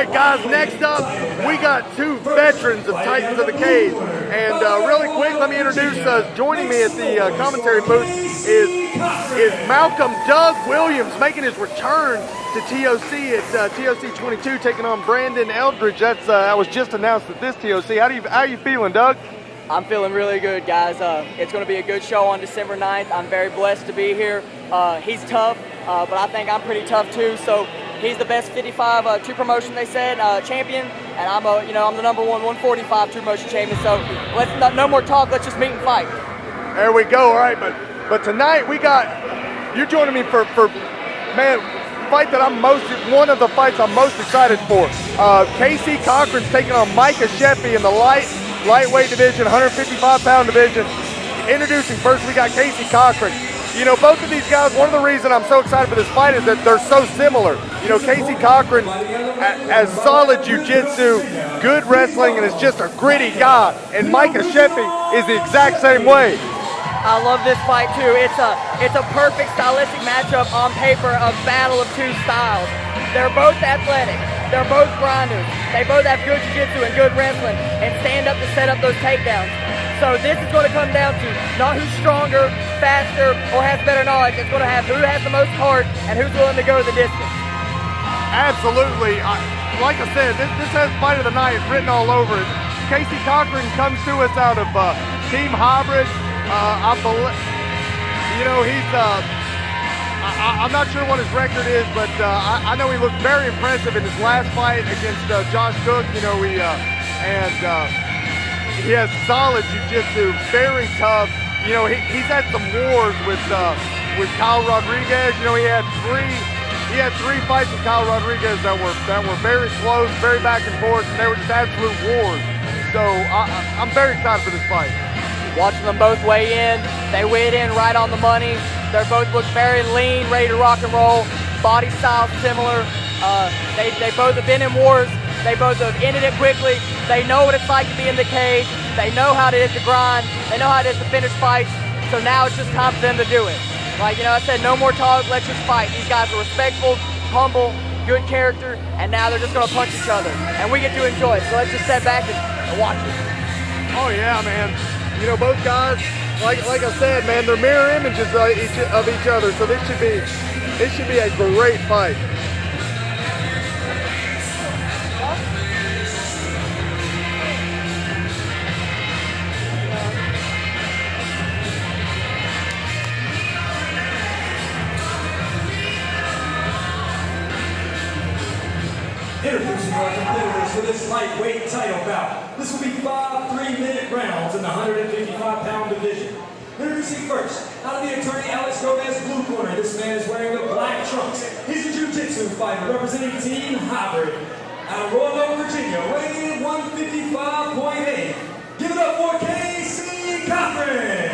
right, guys, next up, we got two veterans of Titans of the Cage. And really quick, let me introduce, joining me at the commentary booth is Malcolm Doug Williams, making his return to TOC at TOC 22, taking on Brandon Eldridge. That was just announced at this TOC. How are you feeling, Doug? I'm feeling really good, guys. It's going to be a good show on December 9th. I'm very blessed to be here. He's tough, but I think I'm pretty tough too. So he's the best 55 two promotion, they said, champion, and I'm the number one 145 two promotion champion. So let's no more talk. Let's just meet and fight. There we go. All right, but tonight we got you're joining me for man. Fight that one of the fights I'm most excited for. KC Cockran's taking on Micah Sheffey in the lightweight division, 155-pound division. Introducing first, we got KC Cockran. You know, both of these guys, one of the reasons I'm so excited for this fight is that they're so similar. You know, KC Cockran has solid jiu-jitsu, good wrestling, and is just a gritty guy. And Micah Sheffey is the exact same way. I love this fight too. It's a perfect stylistic matchup on paper of battle of two styles. They're both athletic. They're both grinders. They both have good jiu-jitsu and good wrestling and stand up to set up those takedowns. So this is going to come down to not who's stronger, faster, or has better knowledge. It's going to have who has the most heart and who's willing to go the distance. Absolutely. Like I said, this has Fight of the Night written all over it. KC Cockran comes to us out of Team Hybrid. I believe, you know, I'm not sure what his record is, but I know he looked very impressive in his last fight against Josh Cook. You know, he has solid jiu-jitsu, very tough. You know, he's had some wars with Kyle Rodriguez. You know, he had three fights with Kyle Rodriguez that were very close, very back and forth, and they were just absolute wars. So I'm very excited for this fight. Watching them both weigh in, they weighed in right on the money. They both look very lean, ready to rock and roll. Body style similar. They both have been in wars. They both have ended it quickly. They know what it's like to be in the cage. They know how it is to grind. They know how it is to finish fights. So now it's just time for them to do it. Like, you know, I said, no more talk, let's just fight. These guys are respectful, humble, good character, and now they're just going to punch each other. And we get to enjoy it. So let's just sit back and watch it. Oh, yeah, man. You know, both guys, like I said, man, they're mirror images of each other. So this should be a great fight. Introducing our competitors for this lightweight title bout. This will be 5 3-minute rounds in the 155-pound division. Introducing first, out of the attorney Alex Gomez blue corner, this man is wearing the black trunks. He's a jiu-jitsu fighter representing Team Hybrid. Out of Roanoke, Virginia, weighing in 155.8. Give it up for KC Cockran.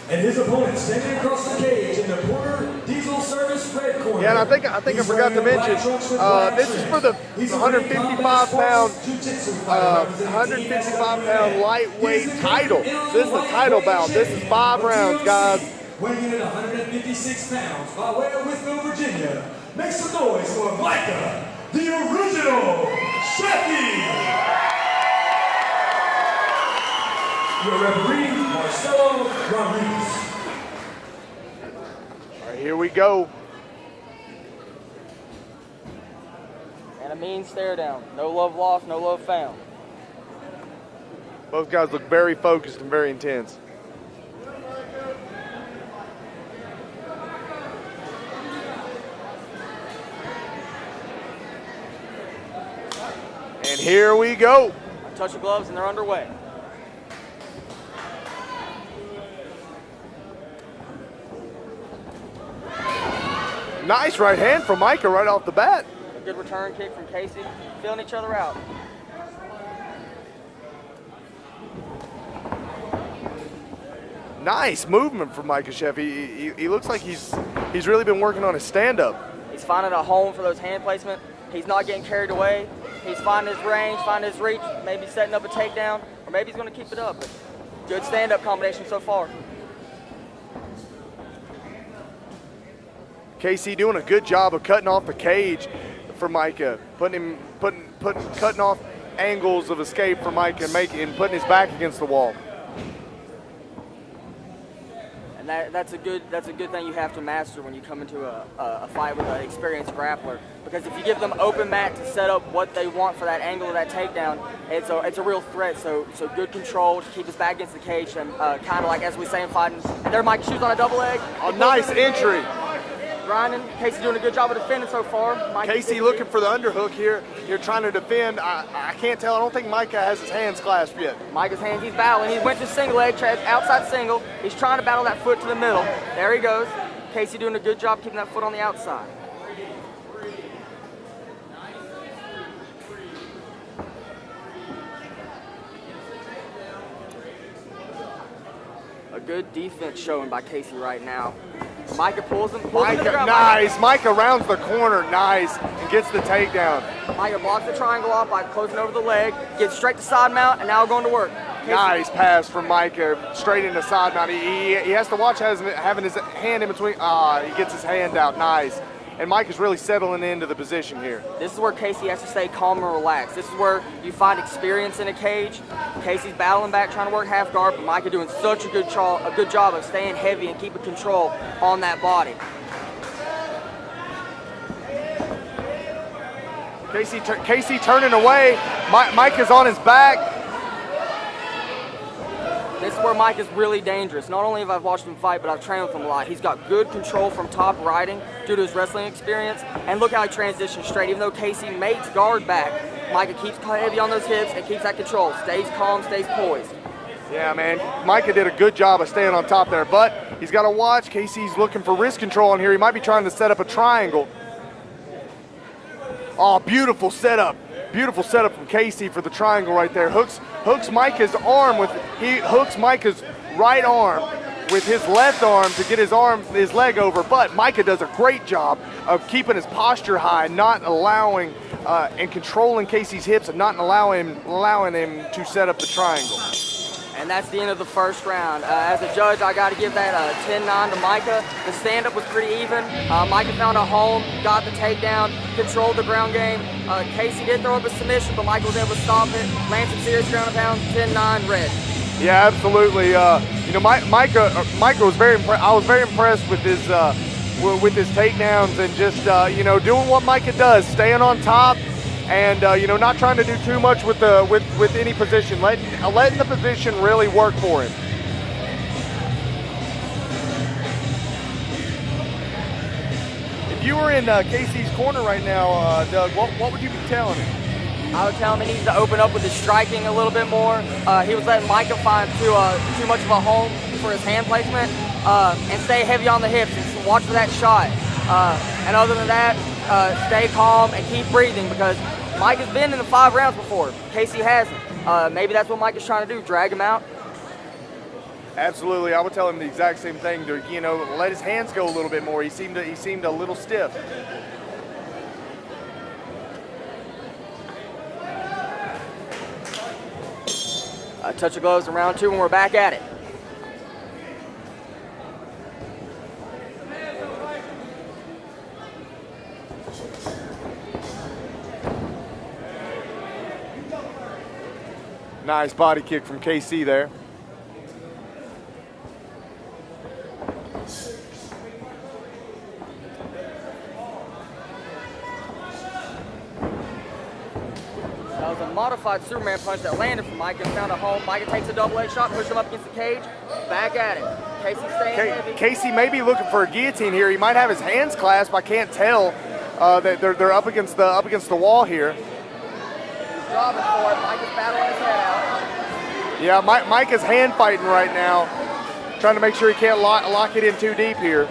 And his opponent standing across the cage in the Porter Diesel Service red corner. Yeah, and I think I forgot to mention, this is for the 155-pound lightweight title. So this is the title bout. This is 5 rounds, guys. Weighing in at 156 pounds, by way of Wisconsin, Virginia. Make some noise for Micah, the original Sheffey. Your referee, Marcelo Rodriguez. All right, here we go. And a mean stare down. No love lost, no love found. Both guys look very focused and very intense. And here we go. Touch the gloves and they're underway. Nice right hand from Micah right off the bat. A good return kick from Casey. Feeling each other out. Nice movement from Micah Sheffey. He looks like he's really been working on his stand-up. He's finding a home for those hand placement. He's not getting carried away. He's finding his range, finding his reach, maybe setting up a takedown, or maybe he's going to keep it up. But good stand-up combination so far. KC doing a good job of cutting off the cage for Micah, cutting off angles of escape for Micah and putting his back against the wall. And that's a good thing you have to master when you come into a fight with an experienced grappler. Because if you give them open mat to set up what they want for that angle of that takedown, it's a real threat. So good control to keep his back against the cage and kind of like as we say in fighting. And there Mike shoots on a double leg. A nice entry. Grinding. Casey doing a good job of defending so far. Casey looking for the underhook here. You're trying to defend. I can't tell. I don't think Micah has his hands clasped yet. Micah's hands, he's battling. He went to single leg, outside single. He's trying to battle that foot to the middle. There he goes. Casey doing a good job keeping that foot on the outside. A good defense showing by Casey right now. Micah pulls him. Nice. Micah rounds the corner. Nice. And gets the takedown. Micah blocks the triangle off by closing over the leg. Gets straight to side mount and now going to work. Casey. Nice pass from Micah. Straight into side mount. He has to watch having his hand in between. He gets his hand out. Nice. And Micah's really settling into the position here. This is where Casey has to stay calm and relaxed. This is where you find experience in a cage. Casey's battling back, trying to work half guard, but Micah doing such a good job of staying heavy and keeping control on that body. Casey turning away. Micah's on his back. This is where Mike is really dangerous. Not only have I watched him fight, but I've trained with him a lot. He's got good control from top riding due to his wrestling experience. And look how he transitions straight. Even though Casey makes guard back, Micah keeps heavy on those hips and keeps that control. Stays calm, stays poised. Yeah, man. Micah did a good job of staying on top there, but he's got to watch. Casey's looking for wrist control in here. He might be trying to set up a triangle. Oh, beautiful setup. Beautiful setup from Casey for the triangle right there. Hooks Micah's right arm with his left arm to get his leg over. But Micah does a great job of keeping his posture high, not allowing and controlling Casey's hips and not allowing him to set up the triangle. And that's the end of the first round. As a judge, I got to give that 10-9 to Micah. The stand-up was pretty even. Micah found a home, got the takedown, controlled the ground game. Casey did throw up a submission, but Micah was able to stop it. Land some serious ground and pound, 10-9 red. Yeah, absolutely. Micah was very impressed. I was very impressed with his takedowns and just doing what Micah does, staying on top. And not trying to do too much with any position, letting the position really work for him. If you were in Casey's corner right now, Doug, what would you be telling him? I would tell him he needs to open up with his striking a little bit more. He was letting Micah find too much of a home for his hand placement and stay heavy on the hips and watch for that shot. And other than that, stay calm and keep breathing because Mike has been in the 5 rounds before. Casey hasn't. Maybe that's what Mike is trying to do, drag him out. Absolutely, I would tell him the exact same thing. To let his hands go a little bit more. He seemed a little stiff. A touch of gloves in round 2, and we're back at it. Nice body kick from KC there. That was a modified Superman punch that landed from Micah and found a home. Micah takes a double leg shot, pushes him up against the cage. Back at it. Casey staying heavy. Casey may be looking for a guillotine here. He might have his hands clasped. I can't tell. That they're up against the wall here. Dropping for it. Micah's battling his head out. Yeah, Micah's hand fighting right now, trying to make sure he can't lock it in too deep here.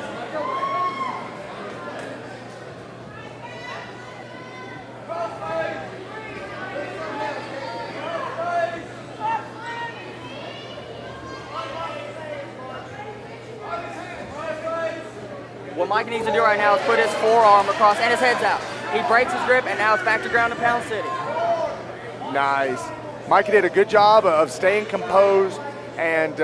What Micah needs to do right now is put his forearm across and his head's out. He breaks his grip and now it's back to ground and pound city. Nice. Micah did a good job of staying composed and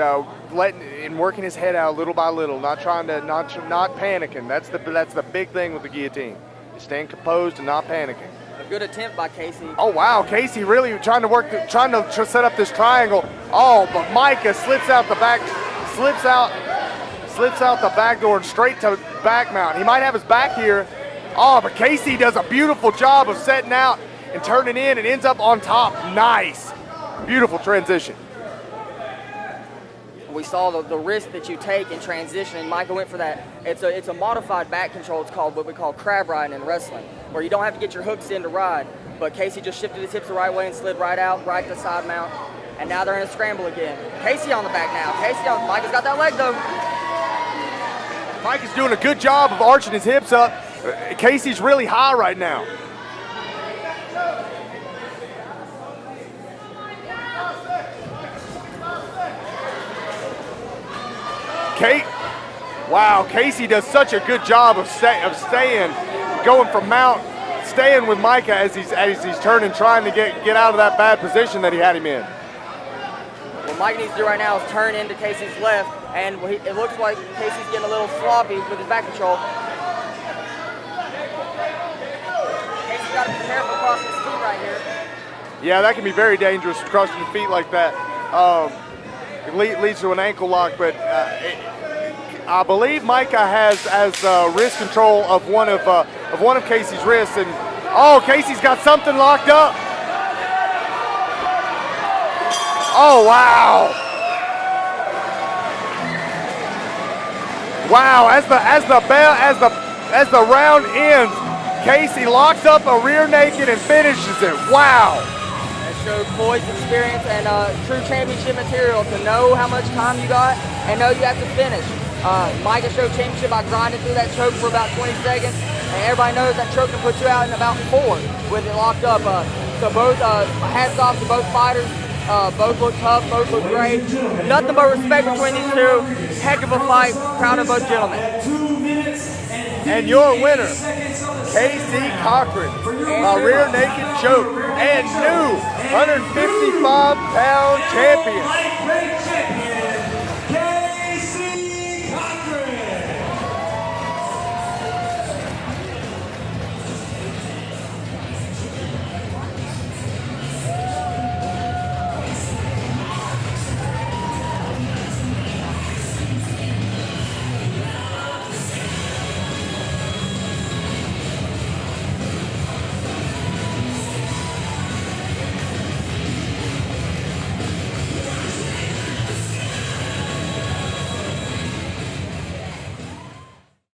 working his head out little by little, not panicking. That's the big thing with the guillotine. Staying composed and not panicking. A good attempt by Casey. Oh wow, Casey really trying to set up this triangle. Oh, but Micah slips out the back door and straight to back mount. He might have his back here. Oh, but Casey does a beautiful job of setting out and turning in and ends up on top. Nice. Beautiful transition. We saw the risk that you take in transition, and Micah went for that. It's a modified back control. It's called what we call crab riding in wrestling, where you don't have to get your hooks in to ride. But Casey just shifted his hips the right way and slid right out, right to side mount. And now they're in a scramble again. Casey on the back now. Micah's got that leg though. Mike is doing a good job of arching his hips up. Casey's really high right now. Wow, Casey does such a good job of staying, going from mount, staying with Micah as he's turning, trying to get out of that bad position that he had him in. What Mike needs to do right now is turn into Casey's left, and it looks like Casey's getting a little sloppy with his back control. Casey's got to be careful crossing his feet right here. Yeah, that can be very dangerous, crossing your feet like that. It leads to an ankle lock, but I believe Micah has wrist control of one of Casey's wrists, and oh, Casey's got something locked up. Oh wow! Wow! As the round ends, Casey locks up a rear naked and finishes it. Wow! That showed poise, experience, and true championship material to know how much time you got and know you have to finish. Micah showed championship by grinding through that choke for about 20 seconds, and everybody knows that choke can put you out in about 4 with it locked up. So both hats off to both fighters. Both look tough, both look great. Nothing but respect between these two. Heck of a fight. Proud of both gentlemen. And your winner, K.C. Cockran, a rear naked choke and new 155-pound champion.